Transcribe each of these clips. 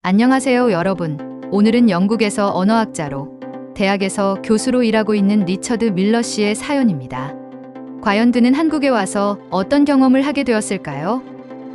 안녕하세요, 여러분. 오늘은 영국에서 언어학자로, 대학에서 교수로 일하고 있는 리처드 밀러 씨의 사연입니다. 과연 그는 한국에 와서 어떤 경험을 하게 되었을까요?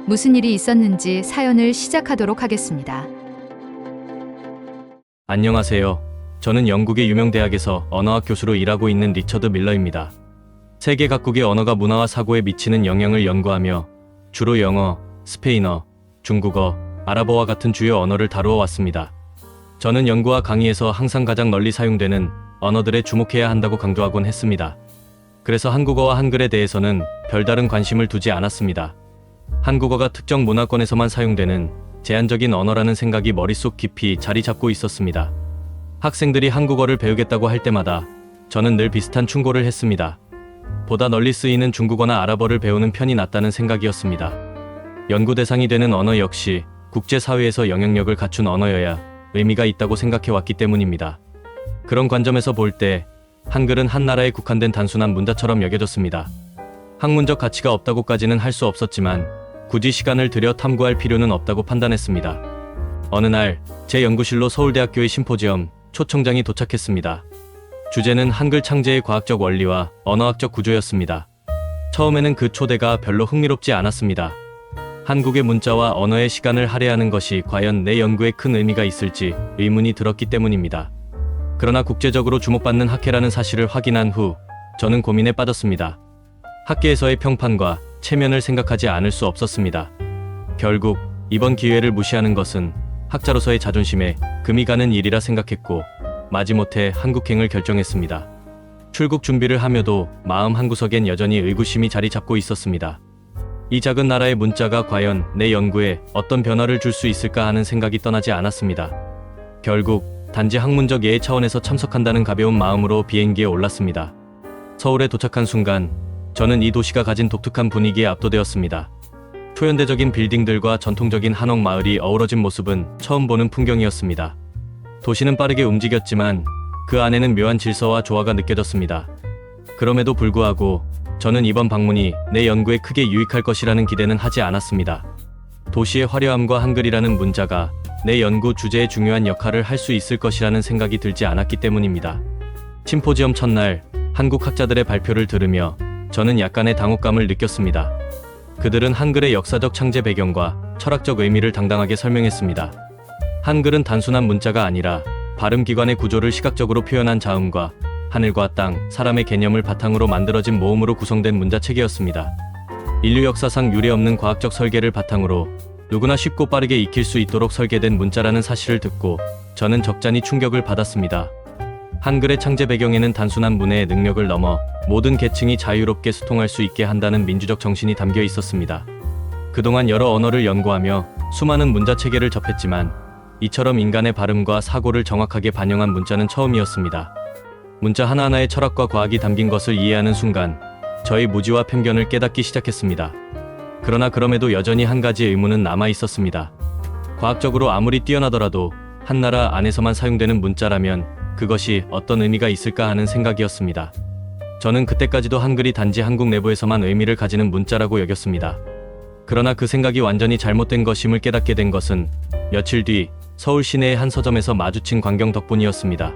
무슨 일이 있었는지 사연을 시작하도록 하겠습니다. 안녕하세요. 저는 영국의 유명 대학에서 언어학 교수로 일하고 있는 리처드 밀러입니다. 세계 각국의 언어가 문화와 사고에 미치는 영향을 연구하며 주로 영어, 스페인어, 중국어, 아랍어와 같은 주요 언어를 다루어 왔습니다. 저는 연구와 강의에서 항상 가장 널리 사용되는 언어들에 주목해야 한다고 강조하곤 했습니다. 그래서 한국어와 한글에 대해서는 별다른 관심을 두지 않았습니다. 한국어가 특정 문화권에서만 사용되는 제한적인 언어라는 생각이 머릿속 깊이 자리 잡고 있었습니다. 학생들이 한국어를 배우겠다고 할 때마다 저는 늘 비슷한 충고를 했습니다. 보다 널리 쓰이는 중국어나 아랍어를 배우는 편이 낫다는 생각이었습니다. 연구 대상이 되는 언어 역시 국제사회에서 영향력을 갖춘 언어여야 의미가 있다고 생각해왔기 때문입니다. 그런 관점에서 볼 때 한글은 한 나라에 국한된 단순한 문자처럼 여겨졌습니다. 학문적 가치가 없다고까지는 할 수 없었지만 굳이 시간을 들여 탐구할 필요는 없다고 판단했습니다. 어느 날 제 연구실로 서울대학교의 심포지엄 초청장이 도착했습니다. 주제는 한글 창제의 과학적 원리와 언어학적 구조였습니다. 처음에는 그 초대가 별로 흥미롭지 않았습니다. 한국의 문자와 언어의 시간을 할애하는 것이 과연 내 연구에 큰 의미가 있을지 의문이 들었기 때문입니다. 그러나 국제적으로 주목받는 학회라는 사실을 확인한 후 저는 고민에 빠졌습니다. 학계에서의 평판과 체면을 생각하지 않을 수 없었습니다. 결국 이번 기회를 무시하는 것은 학자로서의 자존심에 금이 가는 일이라 생각했고 마지못해 한국행을 결정했습니다. 출국 준비를 하며도 마음 한구석엔 여전히 의구심이 자리 잡고 있었습니다. 이 작은 나라의 문자가 과연 내 연구에 어떤 변화를 줄 수 있을까 하는 생각이 떠나지 않았습니다. 결국 단지 학문적 예의 차원에서 참석한다는 가벼운 마음으로 비행기에 올랐습니다. 서울에 도착한 순간 저는 이 도시가 가진 독특한 분위기에 압도되었습니다. 초현대적인 빌딩들과 전통적인 한옥 마을이 어우러진 모습은 처음 보는 풍경이었습니다. 도시는 빠르게 움직였지만 그 안에는 묘한 질서와 조화가 느껴졌습니다. 그럼에도 불구하고 저는 이번 방문이 내 연구에 크게 유익할 것이라는 기대는 하지 않았습니다. 도시의 화려함과 한글이라는 문자가 내 연구 주제에 중요한 역할을 할 수 있을 것이라는 생각이 들지 않았기 때문입니다. 심포지엄 첫날 한국 학자들의 발표를 들으며 저는 약간의 당혹감을 느꼈습니다. 그들은 한글의 역사적 창제 배경과 철학적 의미를 당당하게 설명했습니다. 한글은 단순한 문자가 아니라 발음기관의 구조를 시각적으로 표현한 자음과 하늘과 땅, 사람의 개념을 바탕으로 만들어진 모음으로 구성된 문자체계였습니다. 인류 역사상 유례없는 과학적 설계를 바탕으로 누구나 쉽고 빠르게 익힐 수 있도록 설계된 문자라는 사실을 듣고 저는 적잖이 충격을 받았습니다. 한글의 창제 배경에는 단순한 문해의 능력을 넘어 모든 계층이 자유롭게 소통할 수 있게 한다는 민주적 정신이 담겨 있었습니다. 그동안 여러 언어를 연구하며 수많은 문자체계를 접했지만 이처럼 인간의 발음과 사고를 정확하게 반영한 문자는 처음이었습니다. 문자 하나하나의 철학과 과학이 담긴 것을 이해하는 순간 저의 무지와 편견을 깨닫기 시작했습니다. 그러나 그럼에도 여전히 한 가지 의문은 남아 있었습니다. 과학적으로 아무리 뛰어나더라도 한 나라 안에서만 사용되는 문자라면 그것이 어떤 의미가 있을까 하는 생각이었습니다. 저는 그때까지도 한글이 단지 한국 내부에서만 의미를 가지는 문자라고 여겼습니다. 그러나 그 생각이 완전히 잘못된 것임을 깨닫게 된 것은 며칠 뒤 서울 시내의 한 서점에서 마주친 광경 덕분이었습니다.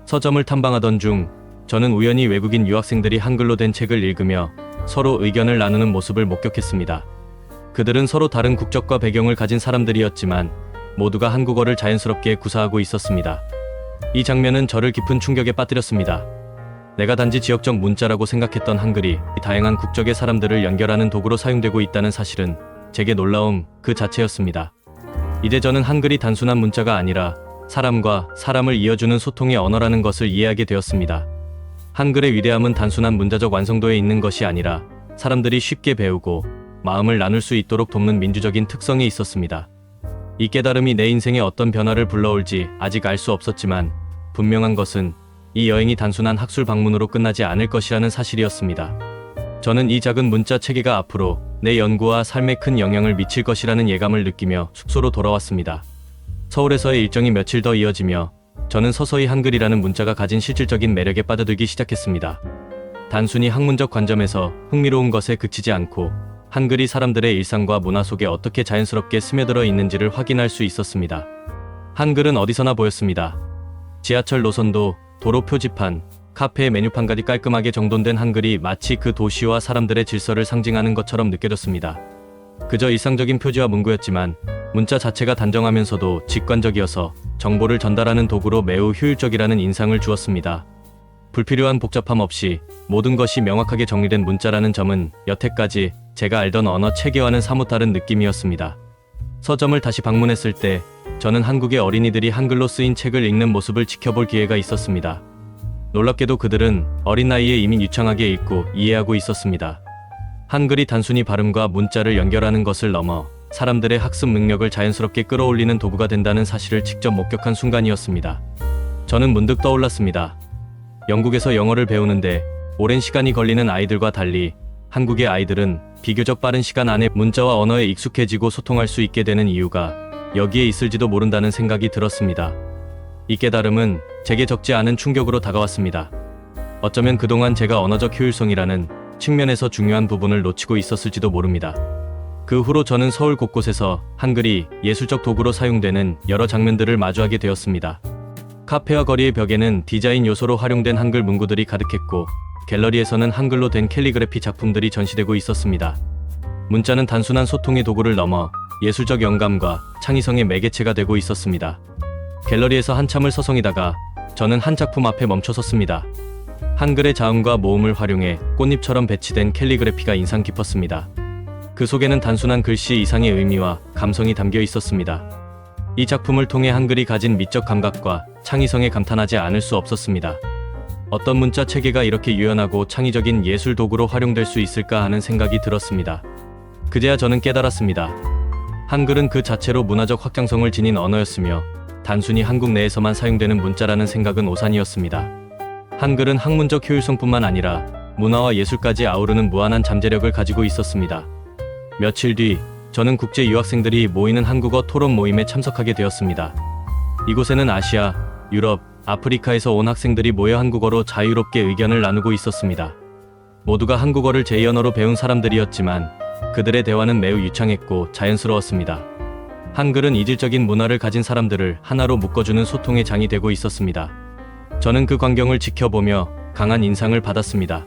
서점을 탐방하던 중 저는 우연히 외국인 유학생들이 한글로 된 책을 읽으며 서로 의견을 나누는 모습을 목격했습니다. 그들은 서로 다른 국적과 배경을 가진 사람들이었지만 모두가 한국어를 자연스럽게 구사하고 있었습니다. 이 장면은 저를 깊은 충격에 빠뜨렸습니다. 내가 단지 지역적 문자라고 생각했던 한글이 다양한 국적의 사람들을 연결하는 도구로 사용되고 있다는 사실은 제게 놀라움 그 자체였습니다. 이제 저는 한글이 단순한 문자가 아니라 사람과 사람을 이어주는 소통의 언어라는 것을 이해하게 되었습니다. 한글의 위대함은 단순한 문자적 완성도에 있는 것이 아니라 사람들이 쉽게 배우고 마음을 나눌 수 있도록 돕는 민주적인 특성에 있었습니다. 이 깨달음이 내 인생에 어떤 변화를 불러올지 아직 알 수 없었지만 분명한 것은 이 여행이 단순한 학술 방문으로 끝나지 않을 것이라는 사실이었습니다. 저는 이 작은 문자 체계가 앞으로 내 연구와 삶에 큰 영향을 미칠 것이라는 예감을 느끼며 숙소로 돌아왔습니다. 서울에서의 일정이 며칠 더 이어지며 저는 서서히 한글이라는 문자가 가진 실질적인 매력에 빠져들기 시작했습니다. 단순히 학문적 관점에서 흥미로운 것에 그치지 않고 한글이 사람들의 일상과 문화 속에 어떻게 자연스럽게 스며들어 있는지를 확인할 수 있었습니다. 한글은 어디서나 보였습니다. 지하철 노선도, 도로 표지판, 카페의 메뉴판까지 깔끔하게 정돈된 한글이 마치 그 도시와 사람들의 질서를 상징하는 것처럼 느껴졌습니다. 그저 일상적인 표지와 문구였지만 문자 자체가 단정하면서도 직관적이어서 정보를 전달하는 도구로 매우 효율적이라는 인상을 주었습니다. 불필요한 복잡함 없이 모든 것이 명확하게 정리된 문자라는 점은 여태까지 제가 알던 언어 체계와는 사뭇 다른 느낌이었습니다. 서점을 다시 방문했을 때 저는 한국의 어린이들이 한글로 쓰인 책을 읽는 모습을 지켜볼 기회가 있었습니다. 놀랍게도 그들은 어린 나이에 이미 유창하게 읽고 이해하고 있었습니다. 한글이 단순히 발음과 문자를 연결하는 것을 넘어 사람들의 학습 능력을 자연스럽게 끌어올리는 도구가 된다는 사실을 직접 목격한 순간이었습니다. 저는 문득 떠올랐습니다. 영국에서 영어를 배우는데 오랜 시간이 걸리는 아이들과 달리 한국의 아이들은 비교적 빠른 시간 안에 문자와 언어에 익숙해지고 소통할 수 있게 되는 이유가 여기에 있을지도 모른다는 생각이 들었습니다. 이 깨달음은 제게 적지 않은 충격으로 다가왔습니다. 어쩌면 그동안 제가 언어적 효율성이라는 측면에서 중요한 부분을 놓치고 있었을지도 모릅니다. 그 후로 저는 서울 곳곳에서 한글이 예술적 도구로 사용되는 여러 장면들을 마주하게 되었습니다. 카페와 거리의 벽에는 디자인 요소로 활용된 한글 문구들이 가득했고 갤러리에서는 한글로 된 캘리그래피 작품들이 전시되고 있었습니다. 문자는 단순한 소통의 도구를 넘어 예술적 영감과 창의성의 매개체가 되고 있었습니다. 갤러리에서 한참을 서성이다가 저는 한 작품 앞에 멈춰 섰습니다. 한글의 자음과 모음을 활용해 꽃잎처럼 배치된 캘리그래피가 인상 깊었습니다. 그 속에는 단순한 글씨 이상의 의미와 감성이 담겨 있었습니다. 이 작품을 통해 한글이 가진 미적 감각과 창의성에 감탄하지 않을 수 없었습니다. 어떤 문자 체계가 이렇게 유연하고 창의적인 예술 도구로 활용될 수 있을까 하는 생각이 들었습니다. 그제야 저는 깨달았습니다. 한글은 그 자체로 문화적 확장성을 지닌 언어였으며 단순히 한국 내에서만 사용되는 문자라는 생각은 오산이었습니다. 한글은 학문적 효율성뿐만 아니라 문화와 예술까지 아우르는 무한한 잠재력을 가지고 있었습니다. 며칠 뒤 저는 국제 유학생들이 모이는 한국어 토론 모임에 참석하게 되었습니다. 이곳에는 아시아, 유럽, 아프리카에서 온 학생들이 모여 한국어로 자유롭게 의견을 나누고 있었습니다. 모두가 한국어를 제2언어로 배운 사람들이었지만 그들의 대화는 매우 유창했고 자연스러웠습니다. 한글은 이질적인 문화를 가진 사람들을 하나로 묶어주는 소통의 장이 되고 있었습니다. 저는 그 광경을 지켜보며 강한 인상을 받았습니다.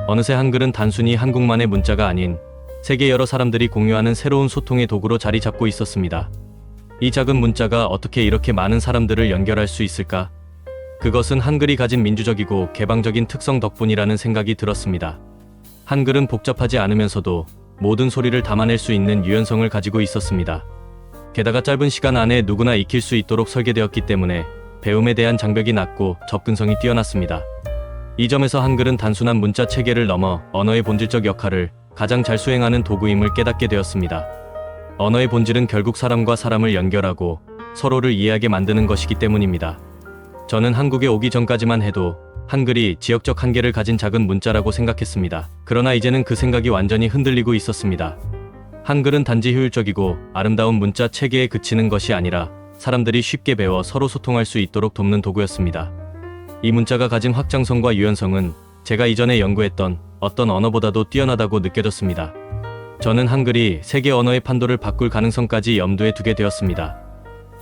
어느새 한글은 단순히 한국만의 문자가 아닌 세계 여러 사람들이 공유하는 새로운 소통의 도구로 자리 잡고 있었습니다. 이 작은 문자가 어떻게 이렇게 많은 사람들을 연결할 수 있을까? 그것은 한글이 가진 민주적이고 개방적인 특성 덕분이라는 생각이 들었습니다. 한글은 복잡하지 않으면서도 모든 소리를 담아낼 수 있는 유연성을 가지고 있었습니다. 게다가 짧은 시간 안에 누구나 익힐 수 있도록 설계되었기 때문에 배움에 대한 장벽이 낮고 접근성이 뛰어났습니다. 이 점에서 한글은 단순한 문자 체계를 넘어 언어의 본질적 역할을 가장 잘 수행하는 도구임을 깨닫게 되었습니다. 언어의 본질은 결국 사람과 사람을 연결하고 서로를 이해하게 만드는 것이기 때문입니다. 저는 한국에 오기 전까지만 해도 한글이 지역적 한계를 가진 작은 문자라고 생각했습니다. 그러나 이제는 그 생각이 완전히 흔들리고 있었습니다. 한글은 단지 효율적이고 아름다운 문자 체계에 그치는 것이 아니라 사람들이 쉽게 배워 서로 소통할 수 있도록 돕는 도구였습니다. 이 문자가 가진 확장성과 유연성은 제가 이전에 연구했던 어떤 언어보다도 뛰어나다고 느껴졌습니다. 저는 한글이 세계 언어의 판도를 바꿀 가능성까지 염두에 두게 되었습니다.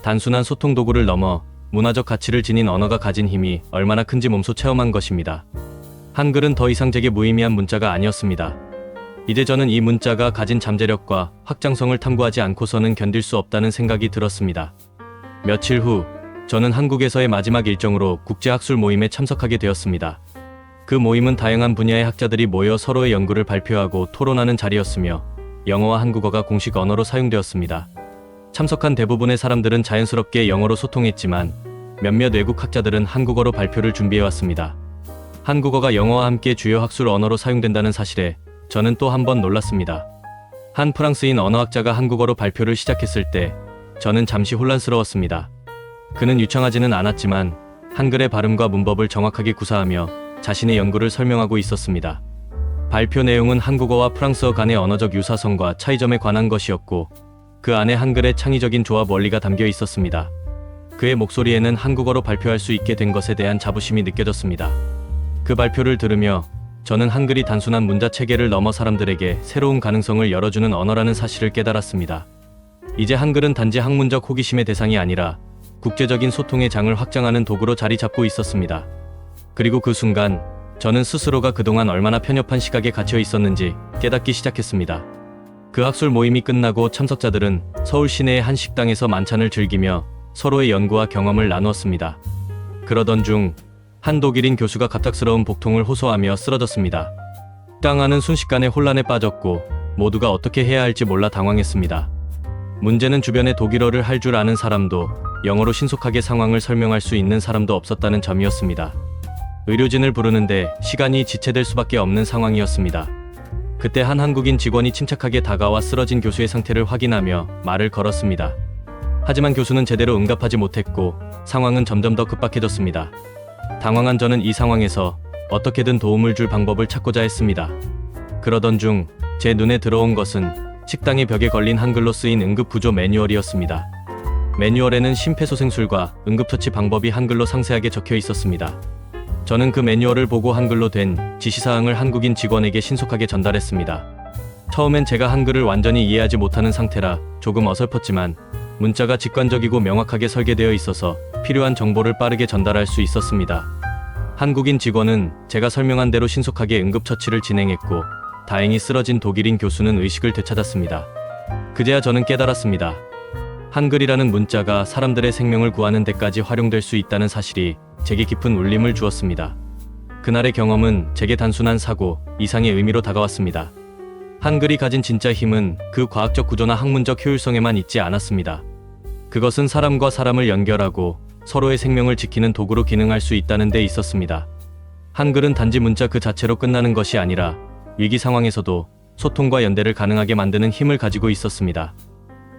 단순한 소통 도구를 넘어 문화적 가치를 지닌 언어가 가진 힘이 얼마나 큰지 몸소 체험한 것입니다. 한글은 더 이상 제게 무의미한 문자가 아니었습니다. 이제 저는 이 문자가 가진 잠재력과 확장성을 탐구하지 않고서는 견딜 수 없다는 생각이 들었습니다. 며칠 후 저는 한국에서의 마지막 일정으로 국제학술 모임에 참석하게 되었습니다. 그 모임은 다양한 분야의 학자들이 모여 서로의 연구를 발표하고 토론하는 자리였으며 영어와 한국어가 공식 언어로 사용되었습니다. 참석한 대부분의 사람들은 자연스럽게 영어로 소통했지만 몇몇 외국 학자들은 한국어로 발표를 준비해왔습니다. 한국어가 영어와 함께 주요 학술 언어로 사용된다는 사실에 저는 또 한 번 놀랐습니다. 한 프랑스인 언어학자가 한국어로 발표를 시작했을 때 저는 잠시 혼란스러웠습니다. 그는 유창하지는 않았지만 한글의 발음과 문법을 정확하게 구사하며 자신의 연구를 설명하고 있었습니다. 발표 내용은 한국어와 프랑스어 간의 언어적 유사성과 차이점에 관한 것이었고 그 안에 한글의 창의적인 조합 원리가 담겨 있었습니다. 그의 목소리에는 한국어로 발표할 수 있게 된 것에 대한 자부심이 느껴졌습니다. 그 발표를 들으며 저는 한글이 단순한 문자 체계를 넘어 사람들에게 새로운 가능성을 열어주는 언어라는 사실을 깨달았습니다. 이제 한글은 단지 학문적 호기심의 대상이 아니라 국제적인 소통의 장을 확장하는 도구로 자리 잡고 있었습니다. 그리고 그 순간 저는 스스로가 그동안 얼마나 편협한 시각에 갇혀 있었는지 깨닫기 시작했습니다. 그 학술 모임이 끝나고 참석자들은 서울 시내의 한 식당에서 만찬을 즐기며 서로의 연구와 경험을 나누었습니다. 그러던 중 한 독일인 교수가 갑작스러운 복통을 호소하며 쓰러졌습니다. 식당 안은 순식간에 혼란에 빠졌고 모두가 어떻게 해야 할지 몰라 당황했습니다. 문제는 주변에 독일어를 할 줄 아는 사람도 영어로 신속하게 상황을 설명할 수 있는 사람도 없었다는 점이었습니다. 의료진을 부르는데 시간이 지체될 수밖에 없는 상황이었습니다. 그때 한 한국인 직원이 침착하게 다가와 쓰러진 교수의 상태를 확인하며 말을 걸었습니다. 하지만 교수는 제대로 응답하지 못했고 상황은 점점 더 급박해졌습니다. 당황한 저는 이 상황에서 어떻게든 도움을 줄 방법을 찾고자 했습니다. 그러던 중 제 눈에 들어온 것은 식당의 벽에 걸린 한글로 쓰인 응급구조 매뉴얼이었습니다. 매뉴얼에는 심폐소생술과 응급처치 방법이 한글로 상세하게 적혀 있었습니다. 저는 그 매뉴얼을 보고 한글로 된 지시사항을 한국인 직원에게 신속하게 전달했습니다. 처음엔 제가 한글을 완전히 이해하지 못하는 상태라 조금 어설펐지만 문자가 직관적이고 명확하게 설계되어 있어서 필요한 정보를 빠르게 전달할 수 있었습니다. 한국인 직원은 제가 설명한 대로 신속하게 응급처치를 진행했고 다행히 쓰러진 독일인 교수는 의식을 되찾았습니다. 그제야 저는 깨달았습니다. 한글이라는 문자가 사람들의 생명을 구하는 데까지 활용될 수 있다는 사실이 제게 깊은 울림을 주었습니다. 그날의 경험은 제게 단순한 사고 이상의 의미로 다가왔습니다. 한글이 가진 진짜 힘은 그 과학적 구조나 학문적 효율성에만 있지 않았습니다. 그것은 사람과 사람을 연결하고 서로의 생명을 지키는 도구로 기능할 수 있다는 데 있었습니다. 한글은 단지 문자 그 자체로 끝나는 것이 아니라 위기 상황에서도 소통과 연대를 가능하게 만드는 힘을 가지고 있었습니다.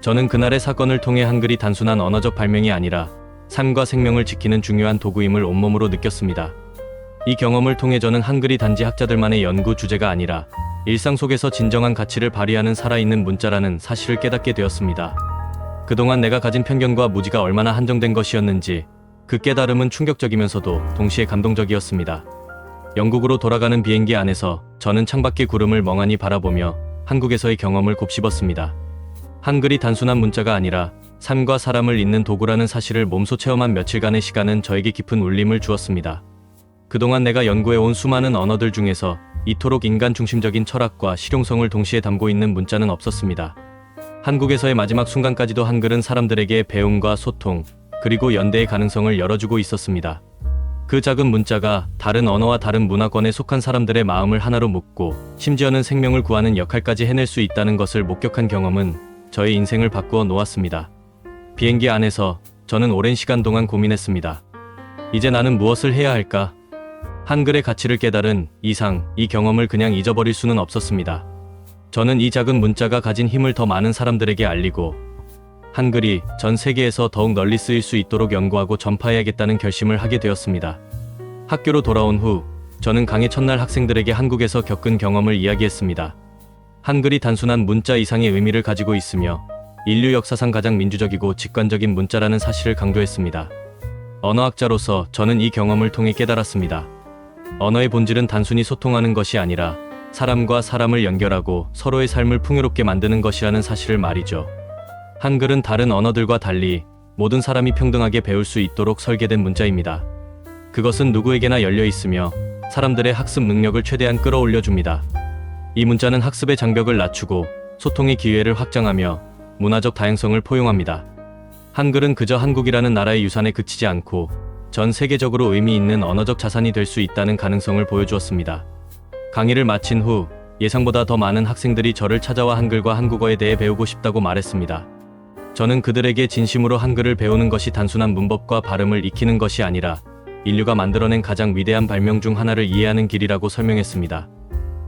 저는 그날의 사건을 통해 한글이 단순한 언어적 발명이 아니라 삶과 생명을 지키는 중요한 도구임을 온몸으로 느꼈습니다. 이 경험을 통해 저는 한글이 단지 학자들만의 연구 주제가 아니라 일상 속에서 진정한 가치를 발휘하는 살아있는 문자라는 사실을 깨닫게 되었습니다. 그동안 내가 가진 편견과 무지가 얼마나 한정된 것이었는지 그 깨달음은 충격적이면서도 동시에 감동적이었습니다. 영국으로 돌아가는 비행기 안에서 저는 창밖의 구름을 멍하니 바라보며 한국에서의 경험을 곱씹었습니다. 한글이 단순한 문자가 아니라 삶과 사람을 잇는 도구라는 사실을 몸소 체험한 며칠간의 시간은 저에게 깊은 울림을 주었습니다. 그동안 내가 연구해온 수많은 언어들 중에서 이토록 인간 중심적인 철학과 실용성을 동시에 담고 있는 문자는 없었습니다. 한국에서의 마지막 순간까지도 한글은 사람들에게 배움과 소통, 그리고 연대의 가능성을 열어주고 있었습니다. 그 작은 문자가 다른 언어와 다른 문화권에 속한 사람들의 마음을 하나로 묶고 심지어는 생명을 구하는 역할까지 해낼 수 있다는 것을 목격한 경험은 저의 인생을 바꾸어 놓았습니다. 비행기 안에서 저는 오랜 시간 동안 고민했습니다. 이제 나는 무엇을 해야 할까? 한글의 가치를 깨달은 이상 이 경험을 그냥 잊어버릴 수는 없었습니다. 저는 이 작은 문자가 가진 힘을 더 많은 사람들에게 알리고 한글이 전 세계에서 더욱 널리 쓰일 수 있도록 연구하고 전파해야겠다는 결심을 하게 되었습니다. 학교로 돌아온 후 저는 강의 첫날 학생들에게 한국에서 겪은 경험을 이야기했습니다. 한글이 단순한 문자 이상의 의미를 가지고 있으며 인류 역사상 가장 민주적이고 직관적인 문자라는 사실을 강조했습니다. 언어학자로서 저는 이 경험을 통해 깨달았습니다. 언어의 본질은 단순히 소통하는 것이 아니라 사람과 사람을 연결하고 서로의 삶을 풍요롭게 만드는 것이라는 사실을 말이죠. 한글은 다른 언어들과 달리 모든 사람이 평등하게 배울 수 있도록 설계된 문자입니다. 그것은 누구에게나 열려 있으며 사람들의 학습 능력을 최대한 끌어올려줍니다. 이 문자는 학습의 장벽을 낮추고 소통의 기회를 확장하며 문화적 다양성을 포용합니다. 한글은 그저 한국이라는 나라의 유산에 그치지 않고 전 세계적으로 의미 있는 언어적 자산이 될 수 있다는 가능성을 보여주었습니다. 강의를 마친 후 예상보다 더 많은 학생들이 저를 찾아와 한글과 한국어에 대해 배우고 싶다고 말했습니다. 저는 그들에게 진심으로 한글을 배우는 것이 단순한 문법과 발음을 익히는 것이 아니라 인류가 만들어낸 가장 위대한 발명 중 하나를 이해하는 길이라고 설명했습니다.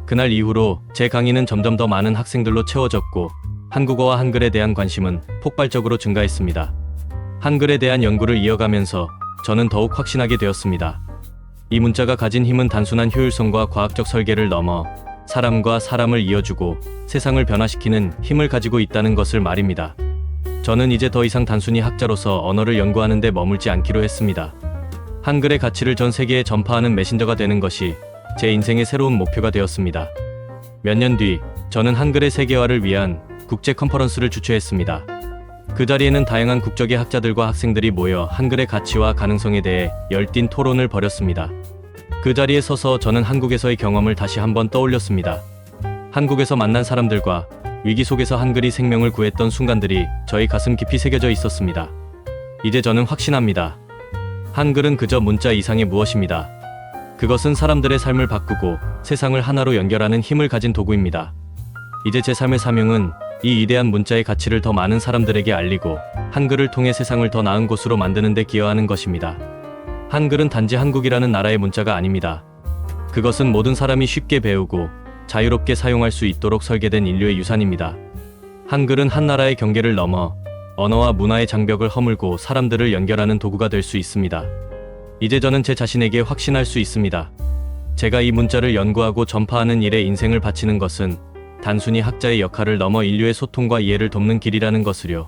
그날 이후로 제 강의는 점점 더 많은 학생들로 채워졌고 한국어와 한글에 대한 관심은 폭발적으로 증가했습니다. 한글에 대한 연구를 이어가면서 저는 더욱 확신하게 되었습니다. 이 문자가 가진 힘은 단순한 효율성과 과학적 설계를 넘어 사람과 사람을 이어주고 세상을 변화시키는 힘을 가지고 있다는 것을 말입니다. 저는 이제 더 이상 단순히 학자로서 언어를 연구하는 데 머물지 않기로 했습니다. 한글의 가치를 전 세계에 전파하는 메신저가 되는 것이 제 인생의 새로운 목표가 되었습니다. 몇 년 뒤, 저는 한글의 세계화를 위한 국제 컨퍼런스를 주최했습니다. 그 자리에는 다양한 국적의 학자들과 학생들이 모여 한글의 가치와 가능성에 대해 열띤 토론을 벌였습니다. 그 자리에 서서 저는 한국에서의 경험을 다시 한번 떠올렸습니다. 한국에서 만난 사람들과 위기 속에서 한글이 생명을 구했던 순간들이 저희 가슴 깊이 새겨져 있었습니다. 이제 저는 확신합니다. 한글은 그저 문자 이상의 무엇입니다. 그것은 사람들의 삶을 바꾸고 세상을 하나로 연결하는 힘을 가진 도구입니다. 이제 제 삶의 사명은 이 위대한 문자의 가치를 더 많은 사람들에게 알리고 한글을 통해 세상을 더 나은 곳으로 만드는 데 기여하는 것입니다. 한글은 단지 한국이라는 나라의 문자가 아닙니다. 그것은 모든 사람이 쉽게 배우고 자유롭게 사용할 수 있도록 설계된 인류의 유산입니다. 한글은 한 나라의 경계를 넘어 언어와 문화의 장벽을 허물고 사람들을 연결하는 도구가 될 수 있습니다. 이제 저는 제 자신에게 확신할 수 있습니다. 제가 이 문자를 연구하고 전파하는 일에 인생을 바치는 것은 단순히 학자의 역할을 넘어 인류의 소통과 이해를 돕는 길이라는 것을요.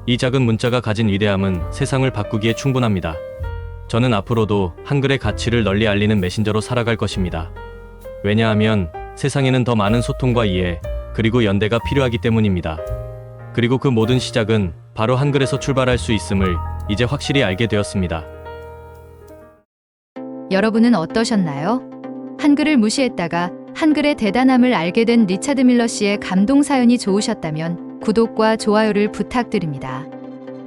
이 작은 문자가 가진 위대함은 세상을 바꾸기에 충분합니다. 저는 앞으로도 한글의 가치를 널리 알리는 메신저로 살아갈 것입니다. 왜냐하면 세상에는 더 많은 소통과 이해, 그리고 연대가 필요하기 때문입니다. 그리고 그 모든 시작은 바로 한글에서 출발할 수 있음을 이제 확실히 알게 되었습니다. 여러분은 어떠셨나요? 한글을 무시했다가 한글의 대단함을 알게 된 리차드 밀러 씨의 감동 사연이 좋으셨다면 구독과 좋아요를 부탁드립니다.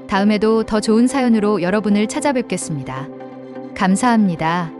다음에도 더 좋은 사연으로 여러분을 찾아뵙겠습니다. 감사합니다.